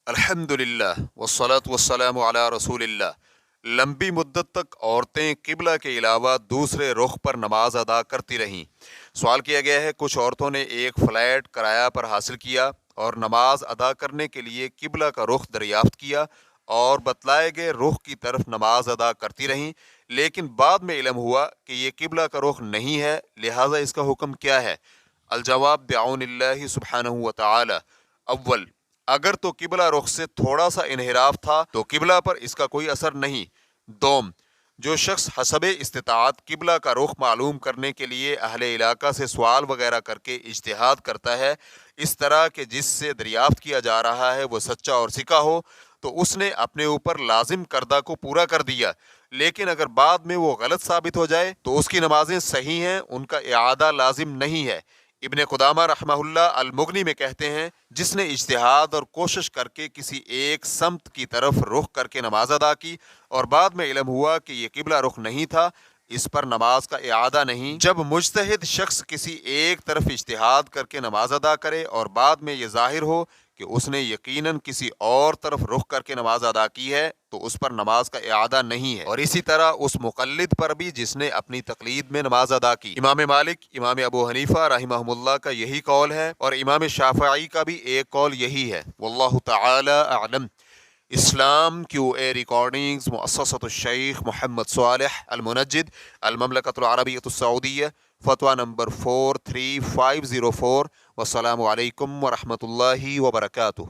الحمدللہ والصلاة والسلام علی رسول اللہ۔ لمبی مدت تک عورتیں قبلہ کے علاوہ دوسرے رخ پر نماز ادا کرتی رہیں۔ سوال کیا گیا ہے، کچھ عورتوں نے ایک فلیٹ کرایہ پر حاصل کیا اور نماز ادا کرنے کے لیے قبلہ کا رخ دریافت کیا اور بتلائے گئے رخ کی طرف نماز ادا کرتی رہیں، لیکن بعد میں علم ہوا کہ یہ قبلہ کا رخ نہیں ہے، لہٰذا اس کا حکم کیا ہے؟ الجواب بعون اللہ سبحانہ وتعالی۔ اول، اگر تو قبلہ رخ سے تھوڑا سا انحراف تھا تو قبلہ پر اس کا کوئی اثر نہیں۔ دوم، جو شخص حسب استطاعت قبلہ کا رخ معلوم کرنے کے لیے اہل علاقہ سے سوال وغیرہ کر کے اجتہاد کرتا ہے، اس طرح کہ جس سے دریافت کیا جا رہا ہے وہ سچا اور سکا ہو، تو اس نے اپنے اوپر لازم کردہ کو پورا کر دیا، لیکن اگر بعد میں وہ غلط ثابت ہو جائے تو اس کی نمازیں صحیح ہیں، ان کا اعادہ لازم نہیں ہے۔ ابن قدامہ رحمہ اللہ المغنی میں کہتے ہیں، جس نے اجتہاد اور کوشش کر کے کسی ایک سمت کی طرف رخ کر کے نماز ادا کی اور بعد میں علم ہوا کہ یہ قبلہ رخ نہیں تھا، اس پر نماز کا اعادہ نہیں۔ جب مجتہد شخص کسی ایک طرف اجتہاد کر کے نماز ادا کرے اور بعد میں یہ ظاہر ہو کہ اس نے یقیناً کسی اور طرف رخ کر کے نماز ادا کی ہے تو اس پر نماز کا اعادہ نہیں ہے، اور اسی طرح اس مقلد پر بھی جس نے اپنی تقلید میں نماز ادا کی۔ امام مالک، امام ابو حنیفہ رحمہ اللہ کا یہی قول ہے، اور امام شافعی کا بھی ایک قول یہی ہے۔ واللہ تعالی اعلم۔ اسلام کیو اے ریکارڈنگز، مؤسسۃ الشیخ محمد صالح المنجد، المملکۃ العربیۃ السعودیہ، فتویٰ نمبر 43504۔ والسلام علیکم ورحمۃ اللہ وبرکاتہ۔